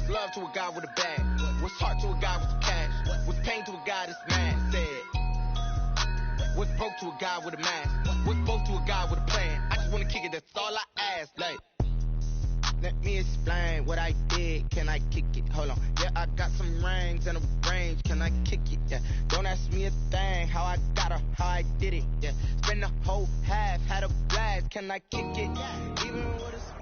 What's love to a guy with a bag? What's heart to a guy with cash? What's pain to a guy that's mad? Said. What's broke to a guy with a mask? What's both to a guy with a plan? I just wanna kick it, that's all I ask. Like, let me explain what I did. Can I kick it? Hold on. Yeah, I got some rings and a range. Can I kick it? Yeah. Don't ask me a thing. How I got her, how I did it. Yeah. Spend the whole half, had a blast. Can I kick it? Even with a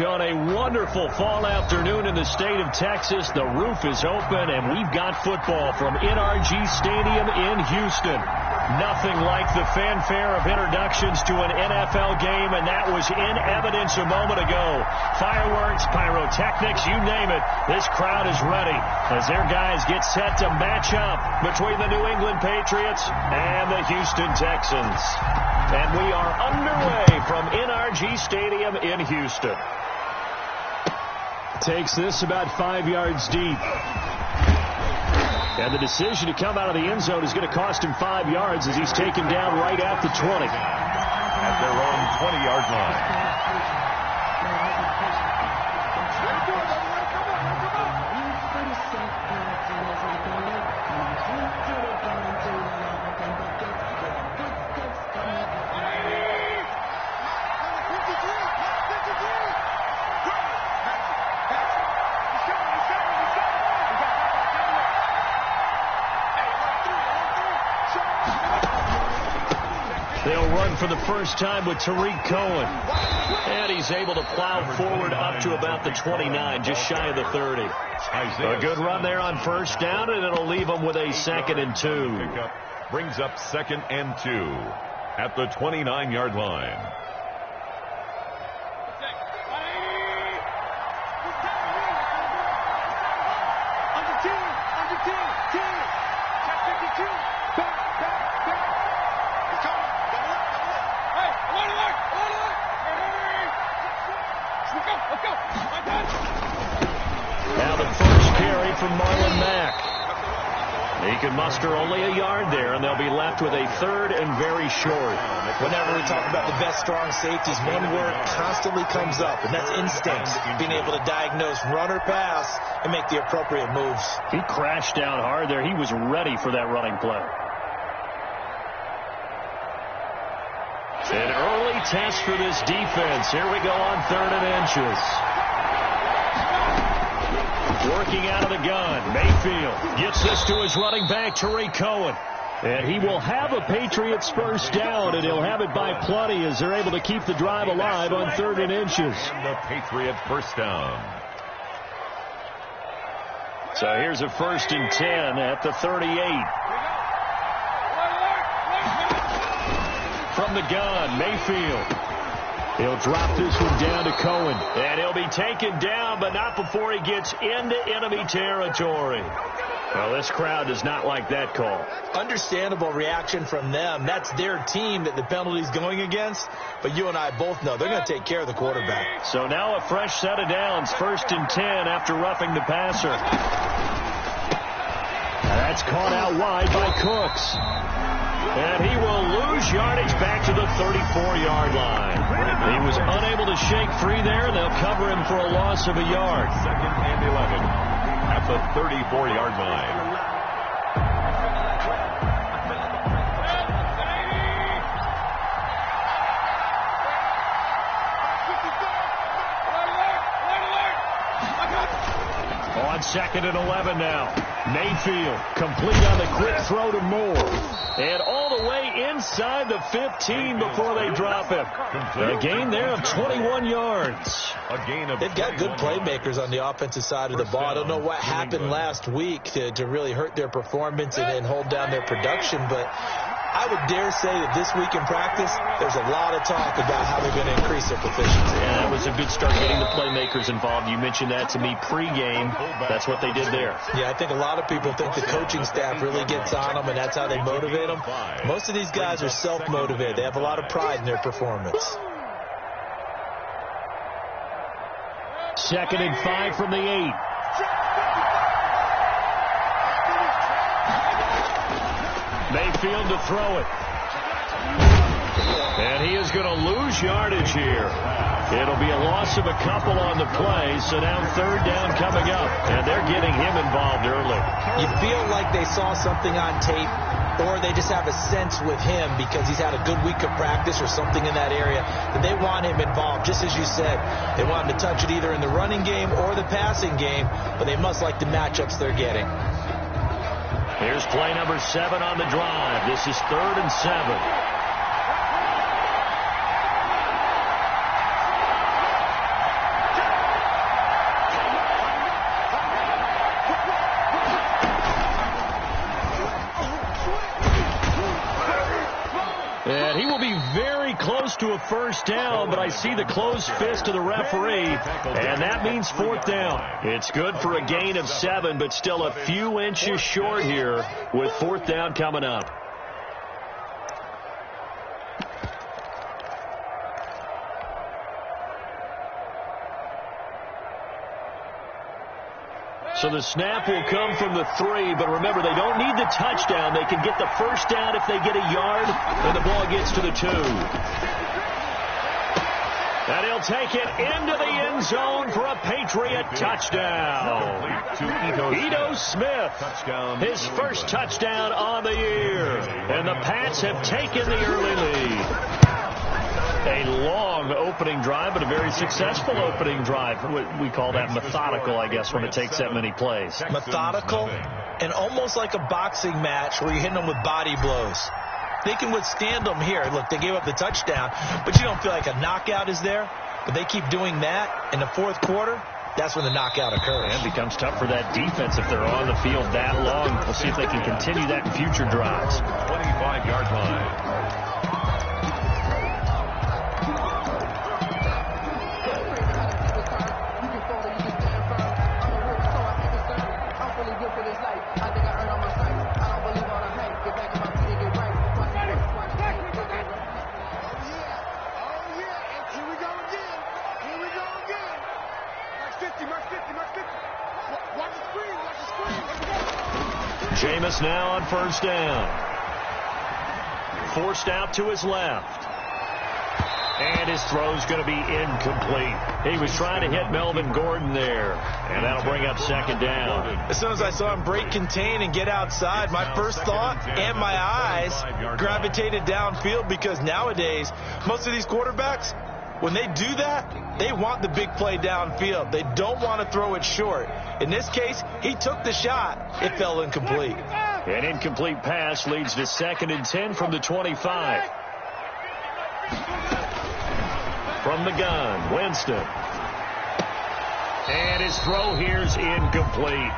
On a wonderful fall afternoon in the state of Texas, the roof is open, and we've got football from NRG Stadium in Houston. Nothing like the fanfare of introductions to an NFL game, and that was in evidence a moment ago. Fireworks, pyrotechnics, you name it. This crowd is ready as their guys get set to match up between the New England Patriots and the Houston Texans. And we are underway from NRG Stadium in Houston. Takes this about 5 yards deep. And the decision to come out of the end zone is going to cost him 5 yards as he's taken down right at the 20. At their own 20-yard line. They'll run for the first time with Tariq Cohen. And he's able to plow forward up to about the 29, just shy of the 30. A good run there on first down, and it'll leave them with a 2nd and 2. Brings up 2nd and 2 at the 29-yard line. Now the first carry from Marlon Mack. He can muster only a yard there, and they'll be left with a 3rd and very short. Whenever we talk about the best strong safeties, one word constantly comes up, and that's instinct. Being able to diagnose run or pass and make the appropriate moves. He crashed down hard there. He was ready for that running play. An early test for this defense. Here we go on 3rd and inches. Working out of the gun. Mayfield gets this to his running back, Tariq Cohen. And he will have a Patriots first down, and he'll have it by plenty as they're able to keep the drive alive on 3rd and inches. The Patriots first down. So here's a 1st and 10 at the 38. From the gun, Mayfield. He'll drop this one down to Cohen. And he'll be taken down, but not before he gets into enemy territory. Well, this crowd does not like that call. Understandable reaction from them. That's their team that the penalty's going against. But you and I both know they're going to take care of the quarterback. So now a fresh set of downs. 1st and 10 after roughing the passer. That's caught out wide by Cooks. And he will lose yardage back to the 34-yard line. He was unable to shake free there, and they'll cover him for a loss of a yard. 2nd and 11 at the 34-yard line. On 2nd and 11 now. Mayfield complete on the quick throw to Moore. And all the way inside the 15 before they drop him. A gain there of 21 yards. They've got good playmakers on the offensive side of the ball. I don't know what happened last week to really hurt their performance and hold down their production, but I would dare say that this week in practice, there's a lot of talk about how they're going to increase their proficiency. Yeah, it was a good start getting the playmakers involved. You mentioned that to me pregame. That's what they did there. Yeah, I think a lot of people think the coaching staff really gets on them, and that's how they motivate them. Most of these guys are self-motivated. They have a lot of pride in their performance. 2nd and 5 from the 8. Mayfield to throw it. And he is going to lose yardage here. It'll be a loss of a couple on the play, so now third down coming up. And they're getting him involved early. You feel like they saw something on tape, or they just have a sense with him because he's had a good week of practice or something in that area that they want him involved. Just as you said, they want him to touch it either in the running game or the passing game, but they must like the matchups they're getting. Here's play number 7 on the drive. This is 3rd and 7. And he will be very close to a first down, but I see the closed fist of the referee, and that means 4th down. It's good for a gain of 7, but still a few inches short here with 4th down coming up. So the snap will come from the 3, but remember, they don't need the touchdown. They can get the first down if they get a yard, and the ball gets to the 2. And he'll take it into the end zone for a Patriot touchdown. Ito Smith, his first touchdown on the year. And the Pats have taken the early lead. A long opening drive, but a very successful opening drive. We call that methodical, I guess, when it takes that many plays. Methodical and almost like a boxing match where you're hitting them with body blows. They can withstand them here. Look, they gave up the touchdown, but you don't feel like a knockout is there. But they keep doing that in the 4th quarter. That's when the knockout occurs. And it becomes tough for that defense if they're on the field that long. We'll see if they can continue that in future drives. 25-yard line. Jameis now on first down. Forced out to his left. And his throw's going to be incomplete. He was trying to hit Melvin Gordon there. And that'll bring up 2nd down. As soon as I saw him break contain and get outside, my first thought and my eyes gravitated downfield, because nowadays, most of these quarterbacks, when they do that, they want the big play downfield. They don't want to throw it short. In this case, he took the shot. It fell incomplete. An incomplete pass leads to 2nd and 10 from the 25. From the gun, Winston. And his throw here's incomplete.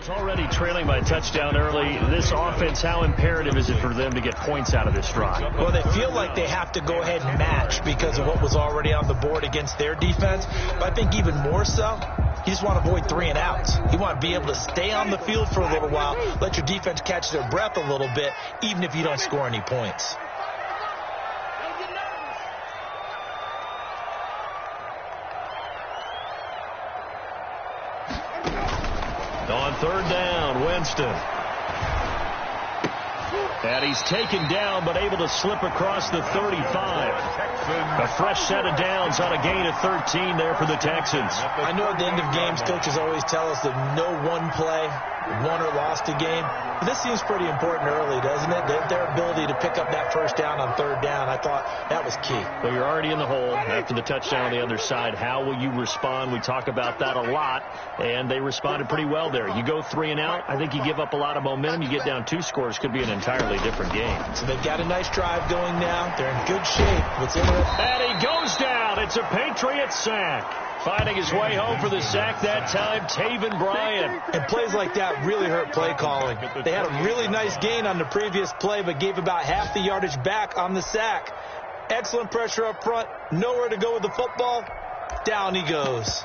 Already trailing by a touchdown early. This offense, how imperative is it for them to get points out of this drive? Well, they feel like they have to go ahead and match because of what was already on the board against their defense. But I think even more so, you just want to avoid 3 and outs. You want to be able to stay on the field for a little while, let your defense catch their breath a little bit, even if you don't score any points. On 3rd down, Winston. And he's taken down, but able to slip across the 35. A fresh set of downs on a gain of 13 there for the Texans. I know at the end of games, coaches always tell us that no one play won or lost a game. But this seems pretty important early, doesn't it? Their ability to pick up that first down on 3rd down, I thought that was key. Well, you're already in the hole after the touchdown on the other side. How will you respond? We talk about that a lot, and they responded pretty well there. You go 3 and out, I think you give up a lot of momentum. You get down 2 scores, could be an entirely different game. So they've got a nice drive going now. They're in good shape. What's in it? And he goes down. It's a Patriot sack. Finding his way home for the sack that time, Taven Bryan. And plays like that really hurt play calling. They had a really nice gain on the previous play, but gave about half the yardage back on the sack. Excellent pressure up front. Nowhere to go with the football. Down he goes.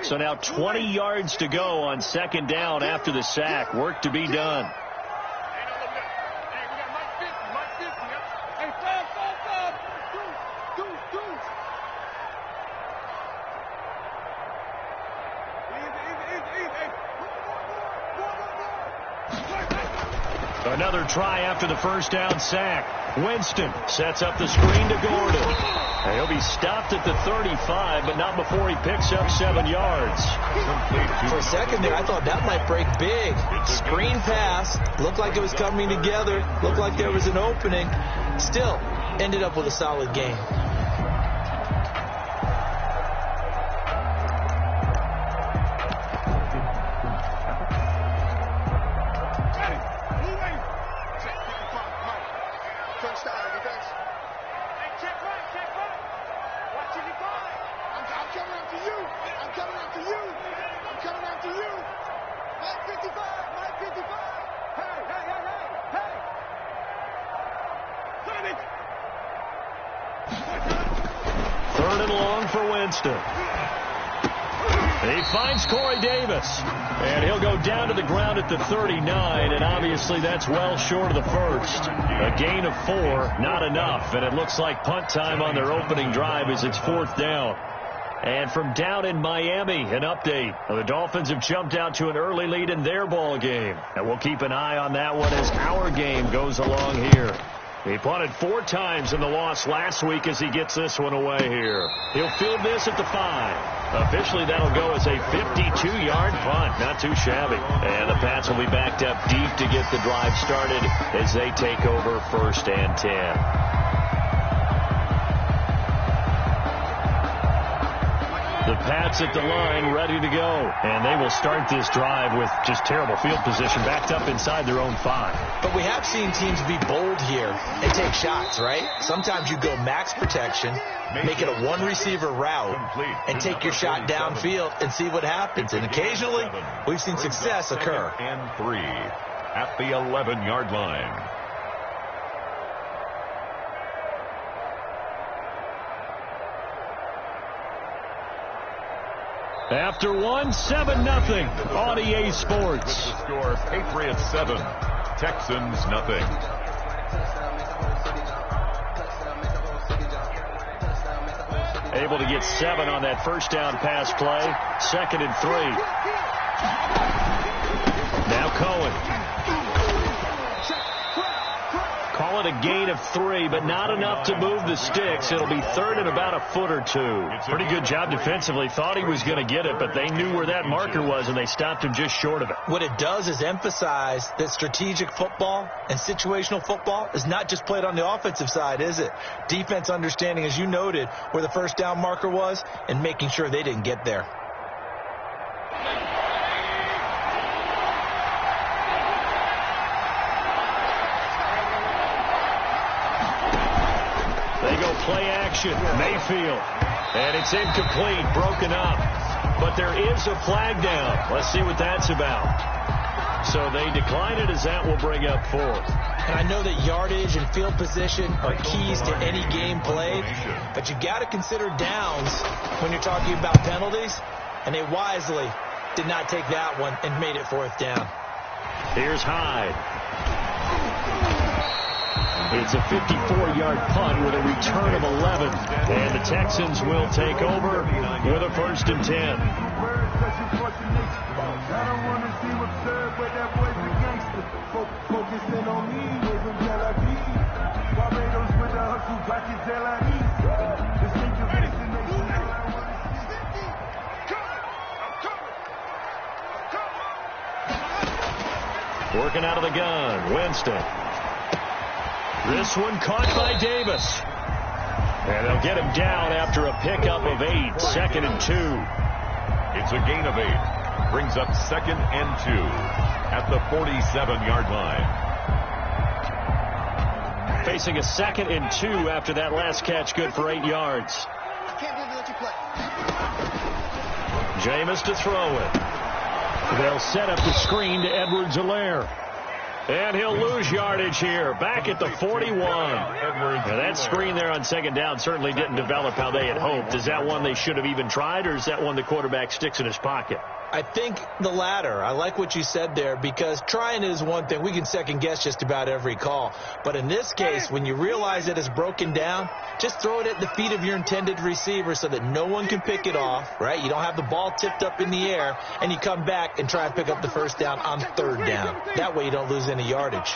So now 20 yards to go on second down after the sack. Work to be done. Another try after the first down sack. Winston sets up the screen to Gordon. And he'll be stopped at the 35, but not before he picks up 7 yards. For a second there, I thought that might break big. Screen pass. Looked like it was coming together. Looked like there was an opening. Still, ended up with a solid game. Third and long for Winston. He finds Corey Davis. And he'll go down to the ground at the 39, and obviously that's well short of the first. A gain of 4, not enough, and it looks like punt time on their opening drive as it's 4th down. And from down in Miami, an update. The Dolphins have jumped out to an early lead in their ball game. And we'll keep an eye on that one as our game goes along here. He punted 4 times in the loss last week as he gets this one away here. He'll field this at the 5. Officially, that'll go as a 52-yard punt. Not too shabby. And the Pats will be backed up deep to get the drive started as they take over 1st and 10. The Pats at the line ready to go. And they will start this drive with just terrible field position backed up inside their own 5. But we have seen teams be bold here and take shots, right? Sometimes you go max protection, make it a one-receiver route, and take your shot downfield and see what happens. And occasionally, we've seen success occur. And 3 at the 11-yard line. After 1, 7-0 on EA Sports. With the score, Patriots 7, Texans nothing. Able to get 7 on that first down pass play. 2nd and 3. Now Cohen. Call it a gain of 3, but not enough to move the sticks. It'll be 3rd and about a foot or 2. Pretty good job defensively. Thought he was going to get it, but they knew where that marker was, and they stopped him just short of it. What it does is emphasize that strategic football and situational football is not just played on the offensive side, is it? Defense understanding, as you noted, where the first down marker was and making sure they didn't get there. Play action, Mayfield. And it's incomplete, broken up. But there is a flag down. Let's see what that's about. So they decline it as that will bring up 4th. And I know that yardage and field position are keys to any game played, but you got to consider downs when you're talking about penalties. And they wisely did not take that one and made it 4th down. Here's Hyde. It's a 54-yard punt with a return of 11. And the Texans will take over with a 1st and 10. Working out of the gun, Winston. This one caught by Davis. And they'll get him down after a pickup of 8. 2nd and 2. It's a gain of 8. Brings up 2nd and 2 at the 47-yard line. Facing a 2nd and 2 after that last catch, good for 8 yards. Jameis to throw it. They'll set up the screen to Edwards-Helaire. And he'll lose yardage here, back at the 41. Now that screen there on second down certainly didn't develop how they had hoped. Is that one they should have even tried, or is that one the quarterback sticks in his pocket? I think the latter. I like what you said there, because trying is one thing. We can second guess just about every call. But in this case, when you realize that it's broken down, just throw it at the feet of your intended receiver so that no one can pick it off, right? You don't have the ball tipped up in the air, and you come back and try and pick up the first down on third down. That way you don't lose any yardage.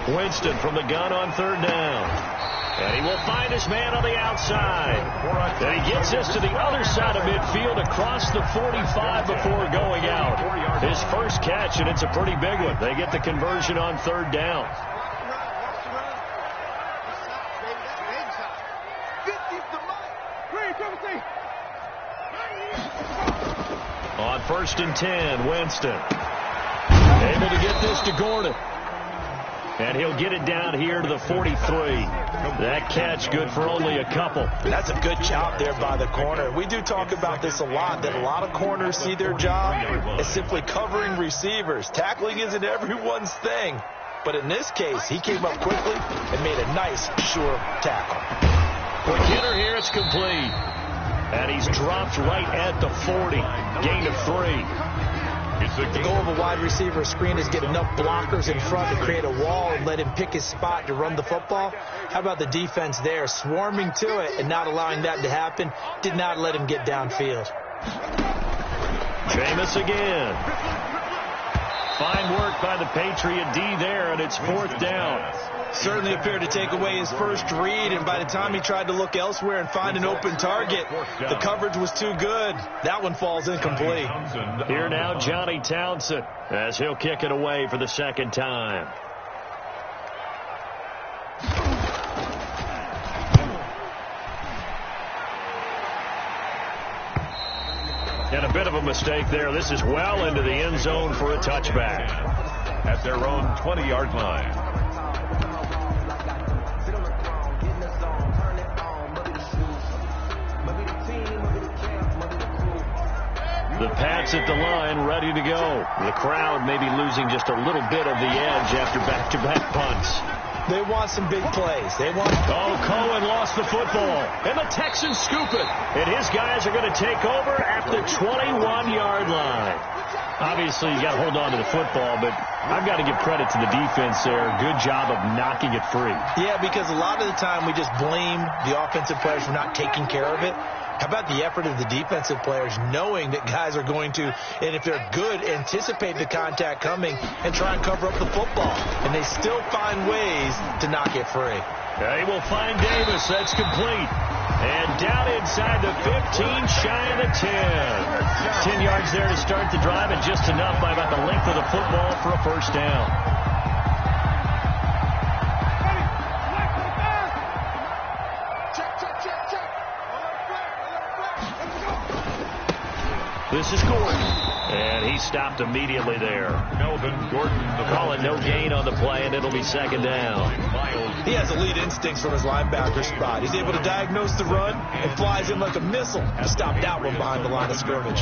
Winston from the gun on third down. And he will find his man on the outside. And he gets this to the other side of midfield across the 45 before going out. His first catch, and it's a pretty big one. They get the conversion on third down. On 1st and 10, Winston. Able to get this to Gordon. And he'll get it down here to the 43. That catch good for only a couple. That's a good job there by the corner. We do talk about this a lot, that a lot of corners see their job as simply covering receivers. Tackling isn't everyone's thing. But in this case, he came up quickly and made a nice, sure tackle. Quick hitter here, it's complete. And he's dropped right at the 40. Gain of 3. The goal of a wide receiver screen is get enough blockers in front to create a wall and let him pick his spot to run the football. How about the defense there, swarming to it and not allowing that to happen? Did not let him get downfield. Jameis again. Fine work by the Patriot D there, and it's 4th down. Certainly appeared to take away his first read, and by the time he tried to look elsewhere and find an open target, the coverage was too good. That one falls incomplete. Here now, Johnny Townsend, as he'll kick it away for the second time. And a bit of a mistake there. This is well into the end zone for a touchback. At their own 20-yard line. The Pats at the line, ready to go. The crowd may be losing just a little bit of the edge after back-to-back punts. They want some big plays. Cohen lost the football, and the Texans scoop it. And his guys are going to take over at the 21-yard line. Obviously, you got to hold on to the football, but I've got to give credit to the defense there. Good job of knocking it free. Yeah, because a lot of the time we just blame the offensive players for not taking care of it. How about the effort of the defensive players knowing that guys are going to, and if they're good, anticipate the contact coming and try and cover up the football. And they still find ways to knock it free. They will find Davis. That's complete. And down inside the 15, shy of the 10. 10 yards there to start the drive, and just enough by about the length of the football for a first down. This is Gordon, and he stopped immediately there. Melvin Gordon. Calling no gain on the play, and it'll be second down. He has elite instincts from his linebacker spot. He's able to diagnose the run and flies in like a missile to stop that one behind the line of scrimmage.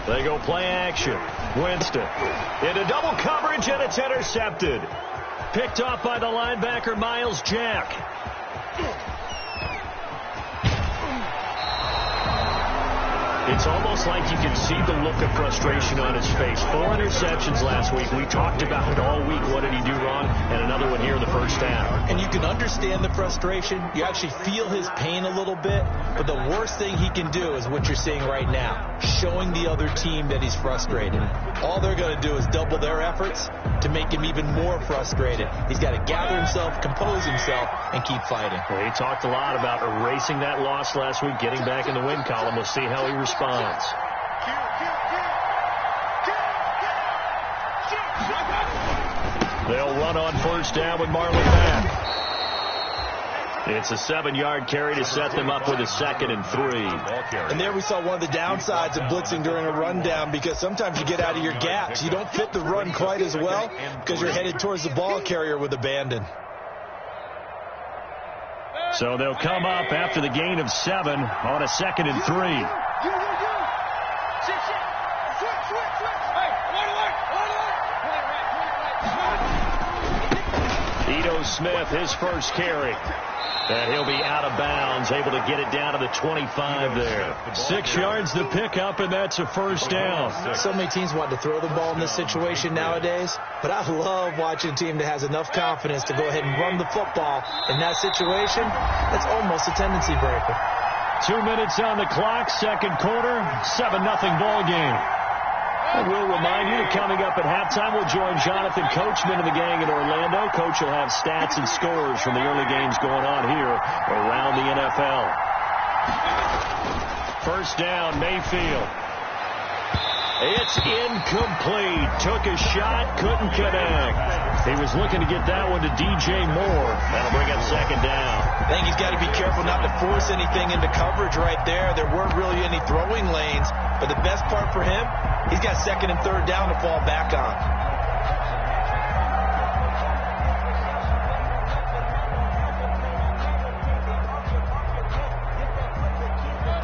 They go play action. Winston into double coverage, and it's intercepted. Picked off by the linebacker, Miles Jack. It's almost like you can see the look of frustration on his face. 4 interceptions last week. We talked about it all week. What did he do wrong? And another one here in the first half. And you can understand the frustration. You actually feel his pain a little bit. But the worst thing he can do is what you're seeing right now, showing the other team that he's frustrated. All they're going to do is double their efforts to make him even more frustrated. He's got to gather himself, compose himself, and keep fighting. Well, he talked a lot about erasing that loss last week, getting back in the win column. We'll see how he responds. They'll run on first down with Marlon Mack. It's a 7-yard carry to set them up with a 2nd and 3. And there we saw one of the downsides of blitzing during a rundown, because sometimes you get out of your gaps. You don't fit the run quite as well because you're headed towards the ball carrier with abandon. So they'll come up after the gain of 7 on a 2nd and 3. Smith, his first carry. And he'll be out of bounds, able to get it down to the 25 there. 6 yards the pickup, and that's a first down. So many teams want to throw the ball in this situation nowadays, but I love watching a team that has enough confidence to go ahead and run the football. In that situation, that's almost a tendency breaker. 2 minutes on the clock, second quarter, 7-0 ball game. And we'll remind you that coming up at halftime, we'll join Jonathan Coachman and the gang in Orlando. Coach will have stats and scores from the early games going on here around the NFL. First down, Mayfield. It's incomplete. Took a shot, couldn't connect. He was looking to get that one to DJ Moore. That'll bring up second down. I think he's got to be careful not to force anything into coverage right there. There weren't really any throwing lanes, but the best part for him, he's got 2nd and 3rd down to fall back on.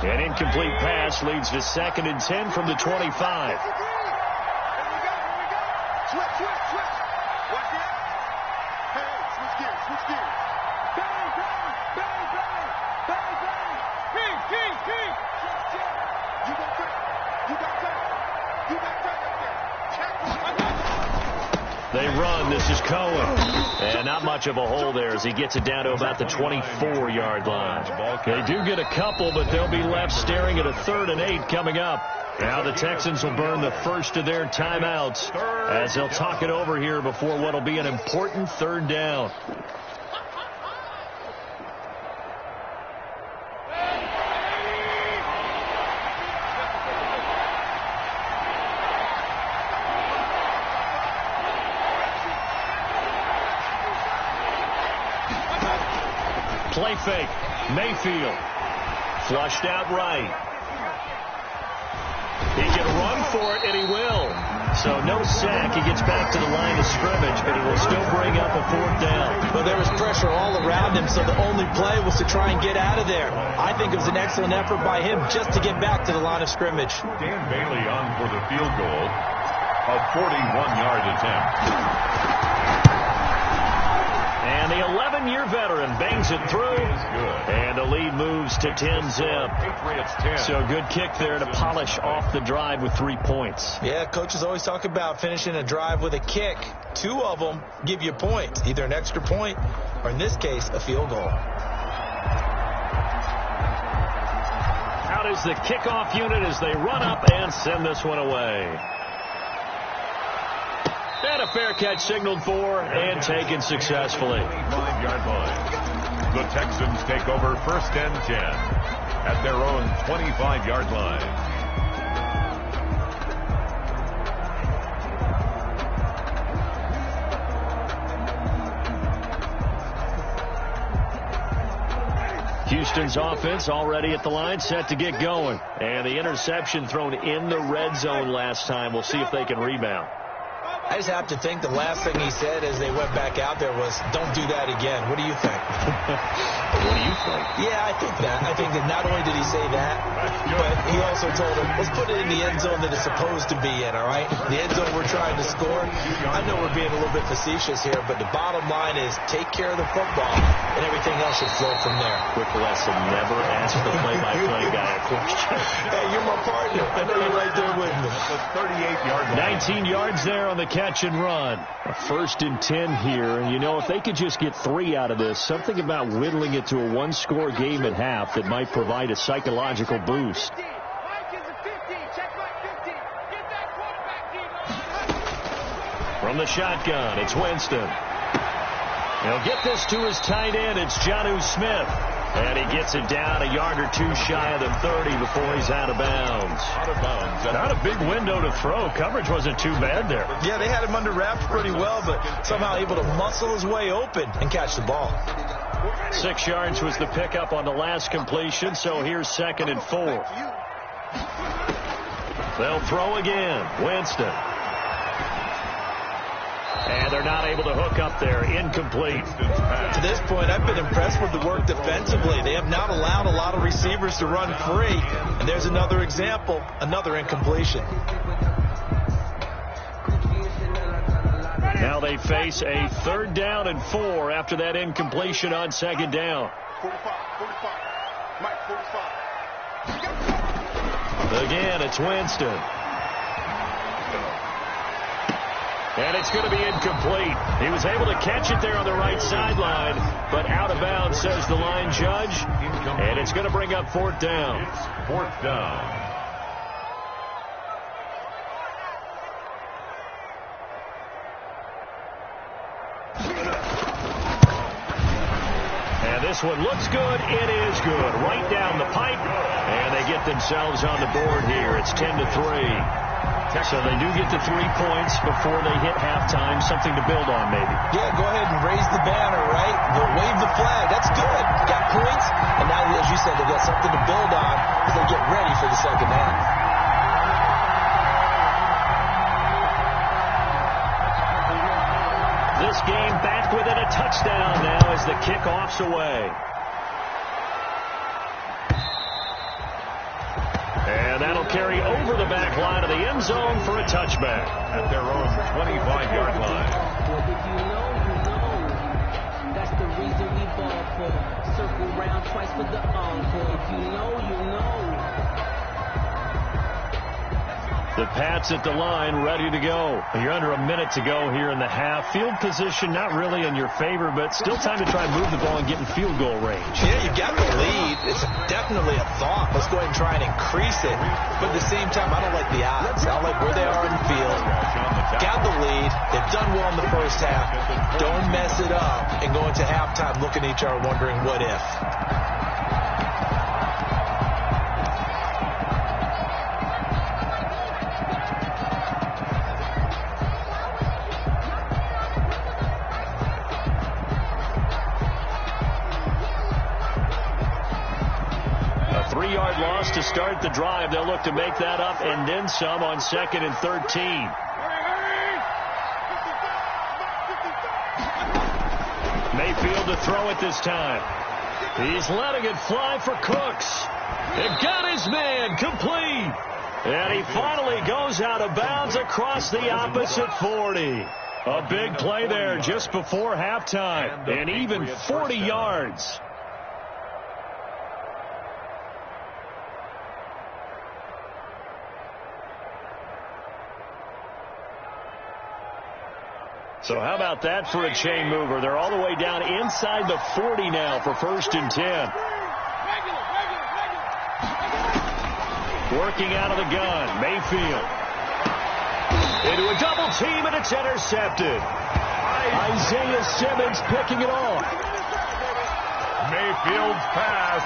An incomplete pass leads to 2nd and 10 from the 25. They run. This is Cohen. And not much of a hole there as he gets it down to about the 24-yard line. They do get a couple, but they'll be left staring at a 3rd and 8 coming up. Now the Texans will burn the first of their timeouts as they'll talk it over here before what will be an important 3rd down. Play fake. Mayfield. Flushed out right. He can run for it, and he will. So no sack. He gets back to the line of scrimmage, but he will still bring up a 4th down. Well, there was pressure all around him, so the only play was to try and get out of there. I think it was an excellent effort by him just to get back to the line of scrimmage. Dan Bailey on for the field goal. A 41-yard attempt. And the 11-year veteran bangs it through, and the lead moves to 10-zip. So good kick there to polish off the drive with 3 points. Yeah, coaches always talk about finishing a drive with a kick. 2 of them give you a point, either an extra point or, in this case, a field goal. Out is the kickoff unit as they run up and send this one away. And a fair catch signaled for and taken successfully. 5-yard line. The Texans take over 1st and 10 at their own 25-yard line. Houston's offense already at the line, set to get going. And the interception thrown in the red zone last time. We'll see if they can rebound. I just have to think the last thing he said as they went back out there was, don't do that again. What do you think? What do you think? Yeah, I think that. I think that not only did he say that, but he also told him, let's put it in the end zone that it's supposed to be in, all right? The end zone we're trying to score. I know we're being a little bit facetious here, but the bottom line is take care of the football, and everything else should flow from there. Quick lesson, never ask the play-by-play guy a question. Hey, you're my partner. I know you're right there with me. 38-yard line. 19 yards there on the catch and run. A 1st and 10 here, and you know, if they could just get 3 out of this, something about whittling it to a 1-score game at half that might provide a psychological boost. From the shotgun, it's Winston. He'll get this to his tight end. It's Jonnu Smith. And he gets it down a yard or 2 shy of the 30 before he's out of bounds. Not a big window to throw. Coverage wasn't too bad there. Yeah, they had him under wraps pretty well, but somehow able to muscle his way open and catch the ball. 6 yards was the pickup on the last completion, so here's 2nd and 4. They'll throw again. Winston. And they're not able to hook up there. Incomplete. To this point, I've been impressed with the work defensively. They have not allowed a lot of receivers to run free. And there's another example, another incompletion. Now they face a 3rd down and 4 after that incompletion on 2nd down. 45. Mike, 45. Again, it's Winston. And it's going to be incomplete. He was able to catch it there on the right sideline, but out of bounds, says the line judge. And it's going to bring up 4th down. It's 4th down. And this one looks good. It is good. Right down the pipe. And they get themselves on the board here. It's 10-3. So they do get the 3 points before they hit halftime. Something to build on, maybe. Yeah, go ahead and raise the banner, right? But wave the flag. That's good. Got points. And now, as you said, they've got something to build on as they get ready for the second half. This game back within a touchdown now as the kickoff's away. And that'll carry over the back line of the end zone for a touchback. At their own 25-yard line. If you know, you know. That's the reason we ball for. Circle round twice for the encore. If you know, you know. The Pats at the line, ready to go. You're under a minute to go here in the half. Field position not really in your favor, but still time to try and move the ball and get in field goal range. Yeah, you got the lead. It's definitely a thought. Let's go ahead and try and increase it. But at the same time, I don't like the odds. I don't like where they are in the field. Got the lead. They've done well in the first half. Don't mess it up and go into halftime looking at each other wondering what if. To start the drive, they'll look to make that up and then some on 2nd and 13. Mayfield to throw it this time. He's letting it fly for Cooks. It got his man complete. And he finally goes out of bounds across the opposite 40. A big play there just before halftime. And even 40 yards. So how about that for a chain mover? They're all the way down inside the 40 now for 1st and 10. Working out of the gun, Mayfield. Into a double team, and it's intercepted. Isaiah Simmons picking it off. Mayfield's pass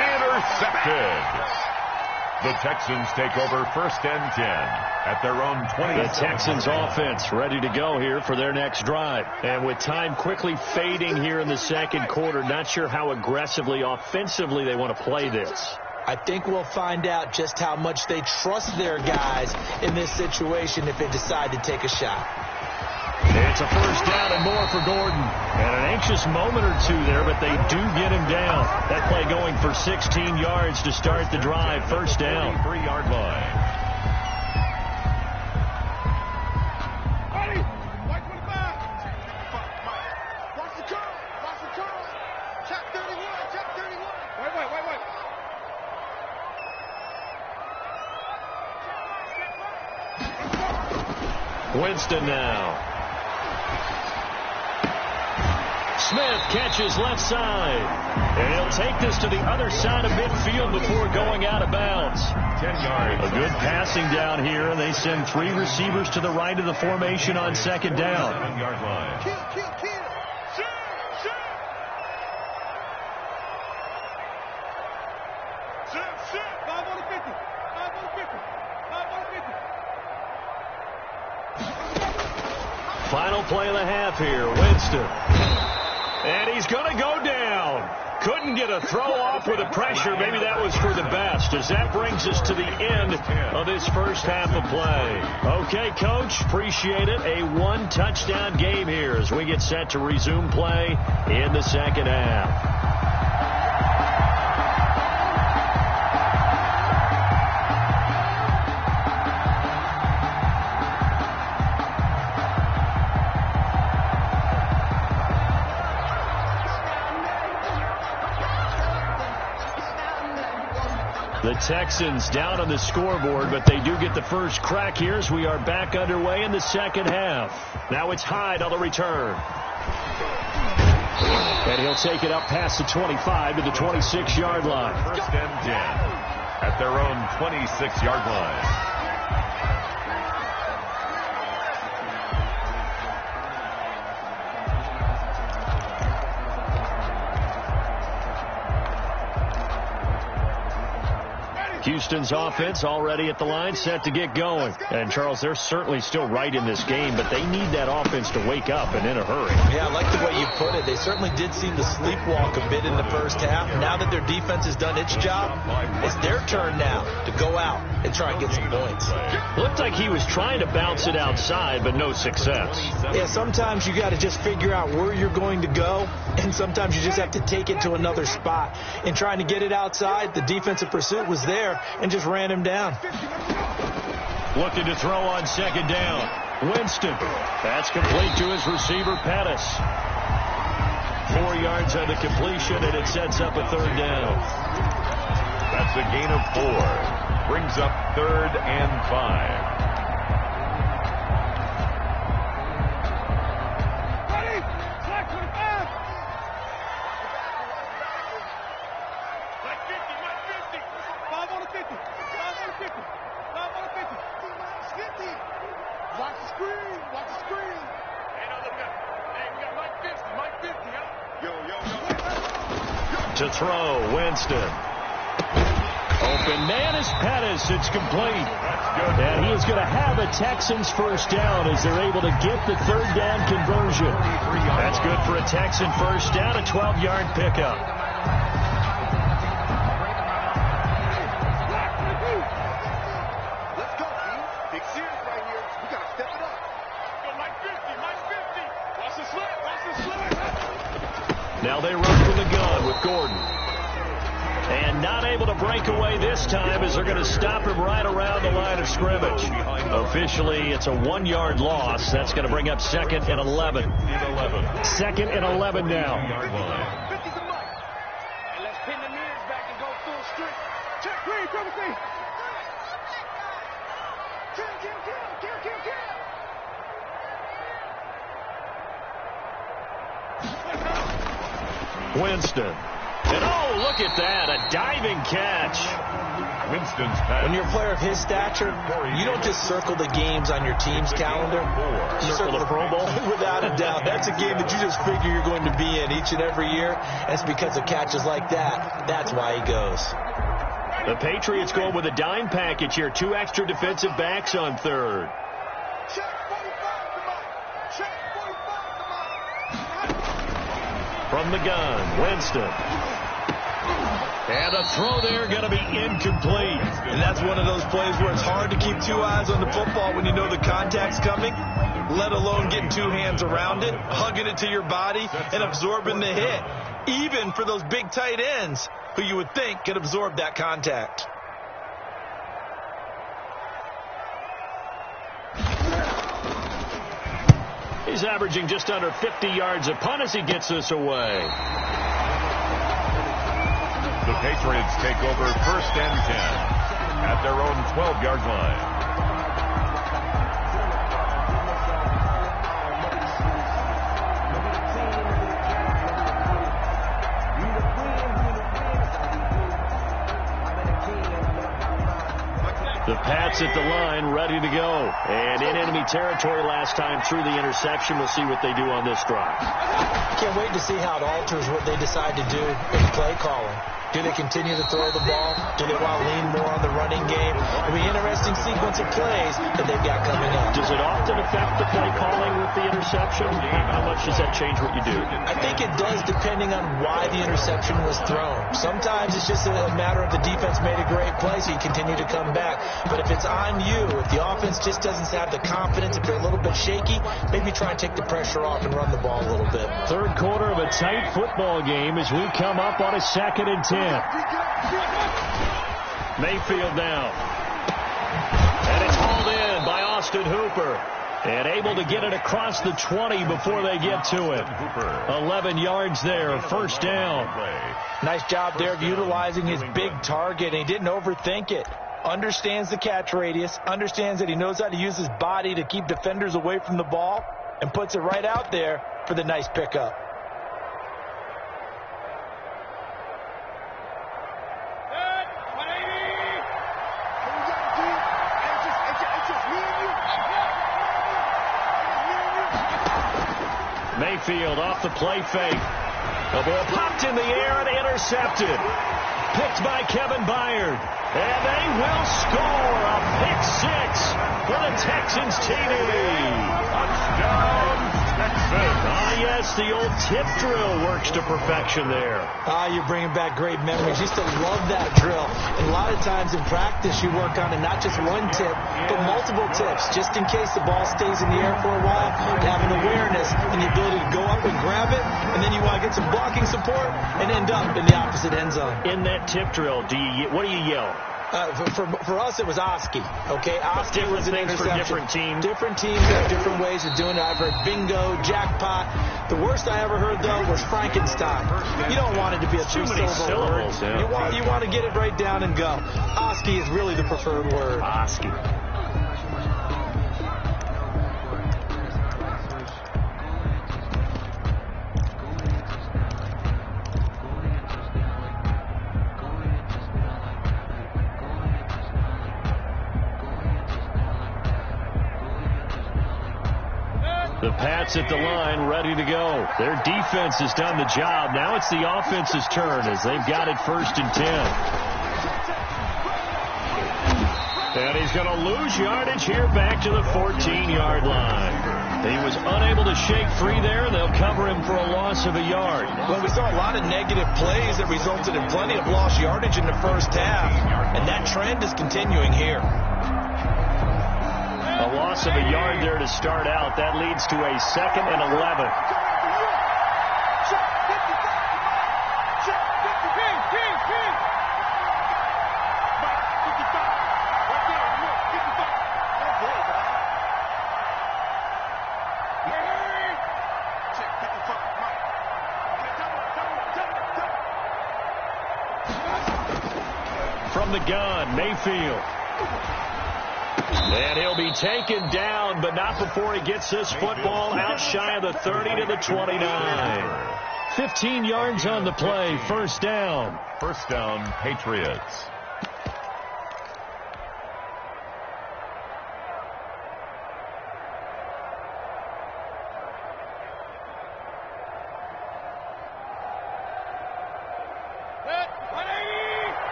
intercepted. The Texans take over 1st and 10 at their own 20. The Texans offense ready to go here for their next drive. And with time quickly fading here in the 2nd quarter, not sure how aggressively, offensively they want to play this. I think we'll find out just how much they trust their guys in this situation if they decide to take a shot. It's a 1st down and more for Gordon. And an anxious moment or two there, but they do get him down. That play going for 16 yards to start the drive. 1st down. 3-yard line. Winston now. Smith catches left side. And he'll take this to the other side of midfield before going out of bounds. 10 yards. A good passing down here, and they send 3 receivers to the right of the formation on 2nd down. 7-yard line. Kill. Shoot. Shoot. 5 on the 50. 5 on the 50. 5 on the 50. Final play of the half here. Winston. And he's going to go down. Couldn't get a throw off with the pressure. Maybe that was for the best, as that brings us to the end of this first half of play. Okay, Coach, appreciate it. A one-touchdown game here as we get set to resume play in the second half. The Texans down on the scoreboard, but they do get the first crack here as we are back underway in the second half. Now it's Hyde on the return. And he'll take it up past the 25 to the 26-yard line. First and 10 at their own 26-yard line. Houston's offense already at the line, set to get going. And, Charles, they're certainly still right in this game, but they need that offense to wake up and in a hurry. Yeah, I like the way you put it. They certainly did seem to sleepwalk a bit in the first half. Now that their defense has done its job, it's their turn now to go out and try and get some points. Looked like he was trying to bounce it outside, but no success. Yeah, sometimes you got to just figure out where you're going to go, and sometimes you just have to take it to another spot. In trying to get it outside, the defensive pursuit was there and just ran him down. Looking to throw on second down. Winston. That's complete to his receiver, Pettis. 4 yards on the completion, and it sets up a third down. That's a gain of 4. Brings up 3rd and 5. To throw, Winston. Open man is Pettis. It's complete. And he is going to have a Texans first down as they're able to get the third down conversion. That's good for a Texan first down, a 12-yard pickup. Let's go, team. Big series right here. We got to step it up. Mike 50, Mike 50. Watch the slip, watch the slip. Now they run from the gun with Gordon. And not able to break away this time as they're going to stop him right around the line of scrimmage. Officially, it's a 1-yard loss. That's going to bring up 2nd and 11. 2nd and 11 now. And let's pin the mirrors back and go full strength. Check, green, double C. Kill. Winston. And oh, look at that, a diving catch. Winston's pass. When you're a player of his stature, you don't just circle the games on your team's calendar. You circle the Pro Bowl. Without a doubt. That's a game that you just figure you're going to be in each and every year. And it's because of catches like that. That's why he goes. The Patriots go with a dime package here. 2 extra defensive backs on third. From the gun, Winston. And a throw there going to be incomplete. And that's one of those plays where it's hard to keep 2 eyes on the football when you know the contact's coming, let alone getting 2 hands around it, hugging it to your body, and absorbing the hit, even for those big tight ends who you would think could absorb that contact. He's averaging just under 50 yards a punt as he gets this away. The Patriots take over 1st and 10 at their own 12-yard line. The Pats at the line, ready to go. And in enemy territory last time through the interception. We'll see what they do on this drive. Can't wait to see how it alters what they decide to do in play calling. Do they continue to throw the ball? Do they want to lean more on the running game? It'll be an interesting sequence of plays that they've got coming up. Does it often affect the play calling with the interception? How much does that change what you do? I think it does, depending on why the interception was thrown. Sometimes it's just a matter of the defense made a great play, so you continue to come back. But if it's on you, if the offense just doesn't have the confidence, if they're a little bit shaky, maybe try and take the pressure off and run the ball a little bit. Third quarter of a tight football game as we come up on a 2nd and 10. Mayfield now. And it's hauled in by Austin Hooper. And able to get it across the 20 before they get to it. 11 yards there, first down. Nice job there of utilizing his big target, and he didn't overthink it. Understands the catch radius, understands that he knows how to use his body to keep defenders away from the ball, and puts it right out there for the nice pickup. Mayfield off the play fake. The ball popped in the air and intercepted. Picked by Kevin Byard. And they will score a pick six for the Texans TD. Touchdown, Texans. Yes, the old tip drill works to perfection there. You're bringing back great memories. Used to love that drill. And a lot of times in practice, you work on it, not just one tip, but multiple tips, just in case the ball stays in the air for a while. You have an awareness and the ability to go up and grab it, and then you want to get some blocking support and end up in the opposite end zone. In that tip drill, what do you yell? For us, it was Oski. Okay, Oski was an interception. For different teams. Different teams have different ways of doing it. I've heard bingo, jackpot. The worst I ever heard, though, was Frankenstein. You don't want it to be a three-syllable word. Yeah. You want to get it right down and go. Oski is really the preferred word. Oski. The Pats at the line, ready to go. Their defense has done the job. Now it's the offense's turn as they've got it 1st and 10. And he's going to lose yardage here back to the 14-yard line. He was unable to shake free there, and they'll cover him for a loss of a yard. Well, we saw a lot of negative plays that resulted in plenty of lost yardage in the first half, and that trend is continuing here. A loss of a yard there to start out. That leads to a 2nd and 11. From the gun, Mayfield. And he'll be taken down, but not before he gets this football out shy of the 30 to the 29. 15 yards on the play, first down. First down, Patriots.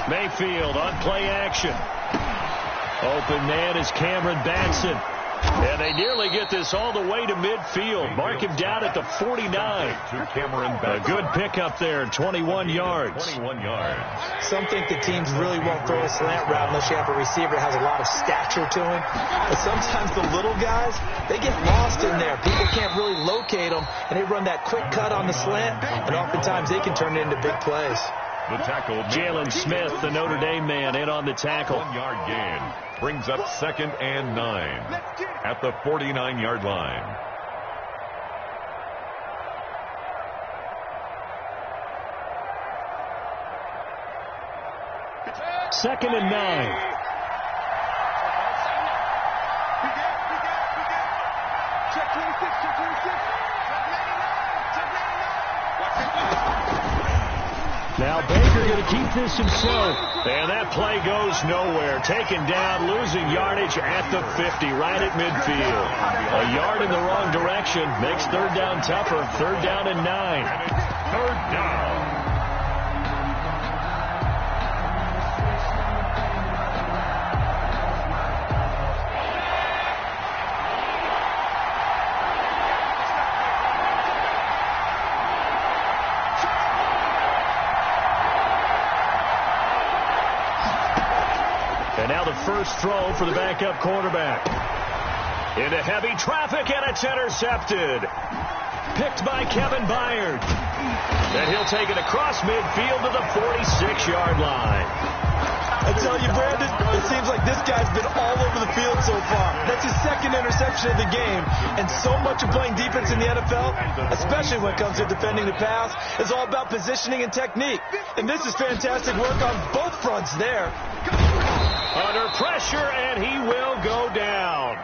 Mayfield on play action. Open man is Cameron Batson. And they nearly get this all the way to midfield. Mark him down at the 49. A good pickup there, 21 yards. 21 yards. Some think the teams really won't throw a slant route unless you have a receiver that has a lot of stature to him. But sometimes the little guys, they get lost in there. People can't really locate them, and they run that quick cut on the slant, and oftentimes they can turn it into big plays. The tackle, Jalen Smith, the Notre Dame man, in on the tackle. 1 yard gain. Brings up 2nd and 9 at the 49-yard line. Second and 9. Now Baker going to keep this himself. And that play goes nowhere. Taken down, losing yardage at the 50, right at midfield. A yard in the wrong direction makes third down tougher. 3rd down and 9. 3rd down. And now the first throw for the backup quarterback. Into heavy traffic, and it's intercepted. Picked by Kevin Byard. And he'll take it across midfield to the 46-yard line. I tell you, Brandon, it seems like this guy's been all over the field so far. That's his 2nd interception of the game. And so much of playing defense in the NFL, especially when it comes to defending the pass, is all about positioning and technique. And this is fantastic work on both fronts there. Under pressure, and he will go down.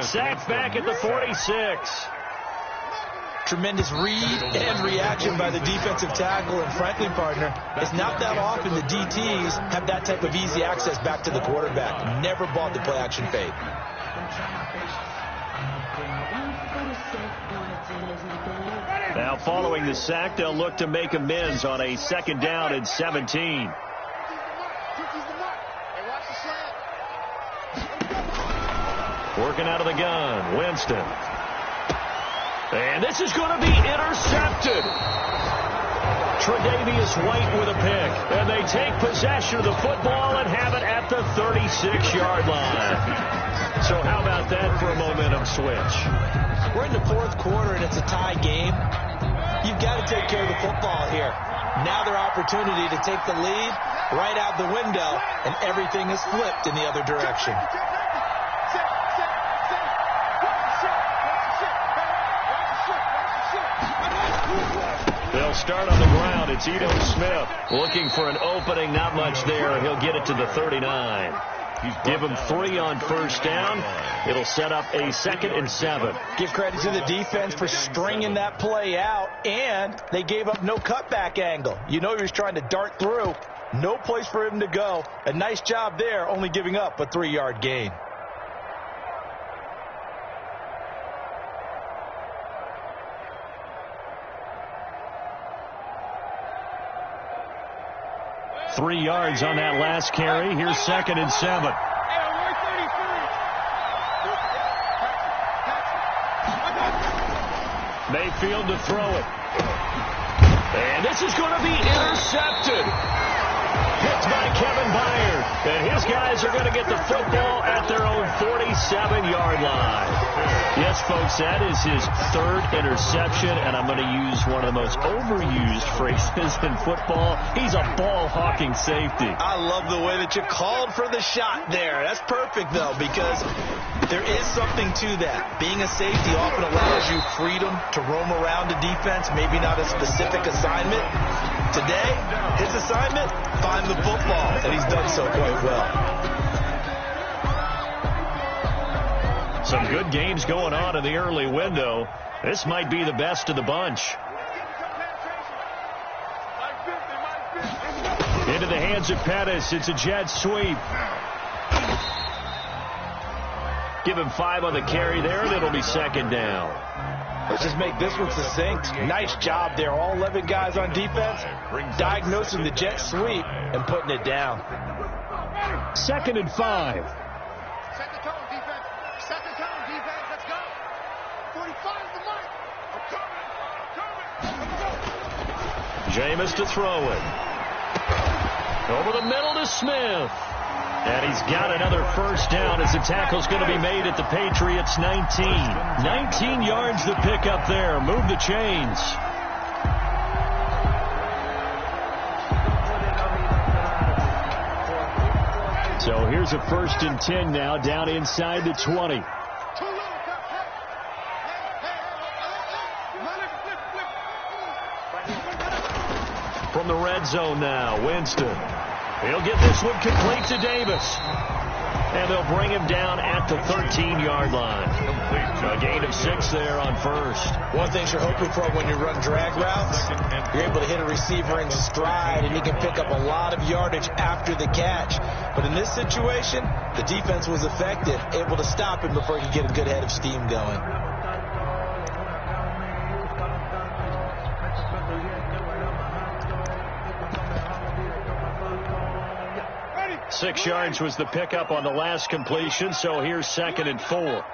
Sacked back at the 46. Tremendous read and reaction by the defensive tackle, and frankly, partner, it's not that often the DTs have that type of easy access back to the quarterback. Never bought the play-action fade. Now following the sack, they'll look to make amends on a 2nd down and 17. Working out of the gun, Winston. And this is going to be intercepted. Tre'Davious White with a pick. And they take possession of the football and have it at the 36-yard line. So how about that for a momentum switch? We're in the 4th quarter, and it's a tie game. You've got to take care of the football here. Now their opportunity to take the lead right out the window, and everything is flipped in the other direction. They'll start on the ground. It's Ito Smith looking for an opening. Not much there. He'll get it to the 39. Give him 3 on 1st down. It'll set up a 2nd and 7. Give credit to the defense for stringing that play out, and they gave up no cutback angle. You know he was trying to dart through. No place for him to go. A nice job there, only giving up a 3-yard gain. Three yards on that last carry. Here's 2nd and 7. Mayfield to throw it. And this is going to be intercepted. Picked by Kevin Byard. And his guys are going to get the football at their own 47-yard line. Yes, folks, that is his 3rd interception, and I'm going to use one of the most overused phrases in football. He's a ball-hawking safety. I love the way that you called for the shot there. That's perfect, though, because there is something to that. Being a safety often allows you freedom to roam around the defense, maybe not a specific assignment. Today, his assignment, find the football, and he's done so quite well. Some good games going on in the early window. This might be the best of the bunch. Into the hands of Pettis. It's a jet sweep. Give him 5 on the carry there, and it'll be 2nd down. Let's just make this one succinct. Nice job there. All 11 guys on defense diagnosing the jet sweep and putting it down. 2nd and 5. Set the tone, defense. Set the tone, defense. Let's go. 45 is the mark. I'm coming. Jameis to throw it. Over the middle to Smith. And he's got another 1st down as the tackle's going to be made at the Patriots' 19. 19 yards to pick up there. Move the chains. So here's a 1st and 10 now, down inside the 20. From the red zone now, Winston. He'll get this one complete to Davis. And they'll bring him down at the 13-yard line. A gain of 6 there on first. One thing you're hoping for when you run drag routes, you're able to hit a receiver in stride, and he can pick up a lot of yardage after the catch. But in this situation, the defense was effective, able to stop him before he could get a good head of steam going. 6 yards was the pickup on the last completion, so here's 2nd and 4.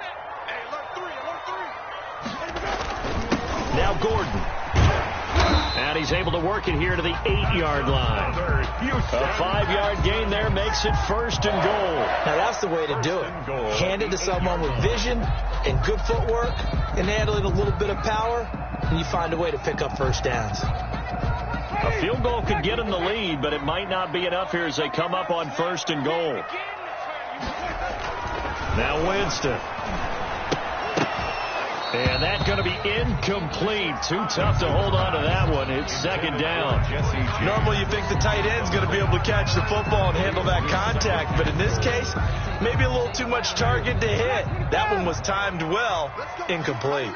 Now Gordon. And he's able to work it here to the 8-yard line. A 5-yard gain there makes it 1st and goal. Now that's the way to do it. Hand it to someone with vision and good footwork and handle it a little bit of power, and you find a way to pick up first downs. A field goal could get him the lead, but it might not be enough here as they come up on 1st and goal. Now Winston. And that's going to be incomplete. Too tough to hold on to that one. It's 2nd down. Normally you think the tight end's going to be able to catch the football and handle that contact, but in this case, maybe a little too much target to hit. That one was timed well. Incomplete.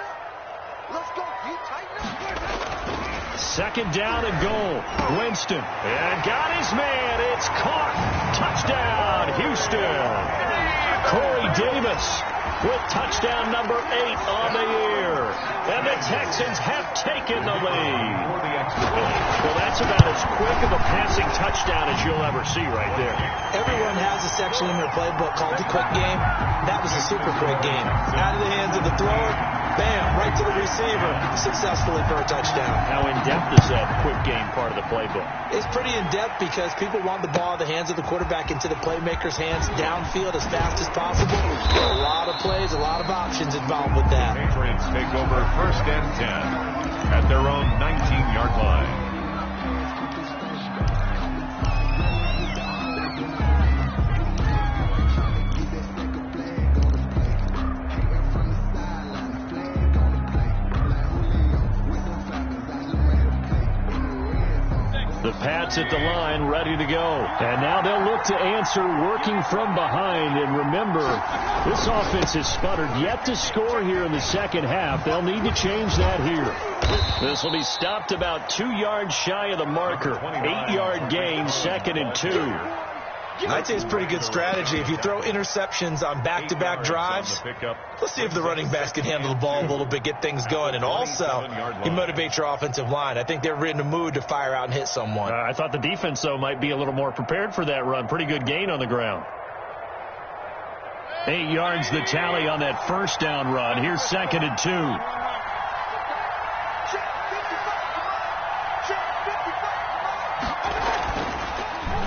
2nd down and goal. Winston. And got his man. It's caught. Touchdown, Houston. Corey Davis with touchdown number 8 on the year. And the Texans have taken the lead. Well, that's about as quick of a passing touchdown as you'll ever see right there. Everyone has a section in their playbook called the quick game. That was a super quick game. Out of the hands of the thrower, bam, right to the receiver, successfully for a touchdown. How in-depth is that quick game part of the playbook? It's pretty in-depth because people want the ball in the hands of the quarterback into the playmaker's hands downfield as fast as possible. There are a lot of plays, a lot of options involved with that. Patriots take over 1st and 10 at their own 19-yard line. The Pats at the line, ready to go. And now they'll look to answer working from behind. And remember, this offense has sputtered yet to score here in the 2nd half. They'll need to change that here. This will be stopped about 2 yards shy of the marker. 8-yard gain, 2nd and 2. I'd say it's pretty good strategy. If you throw interceptions on back-to-back drives, let's see if the running backs can handle the ball a little bit, get things going, and also you motivate your offensive line. I think they're in the mood to fire out and hit someone. I thought the defense, though, might be a little more prepared for that run. Pretty good gain on the ground. 8 yards the tally on that 1st down run. Here's 2nd and 2.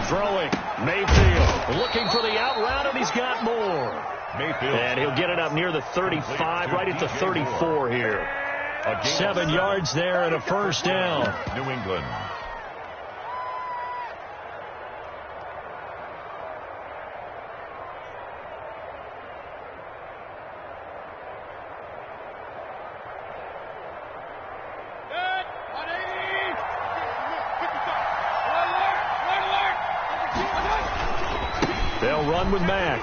Throwing, Mayfield looking for the out route, and he's got more. Mayfield. And he'll get it up near the 35, right at the 34 here. 7 yards there and a 1st down. New England. They'll run with Mack.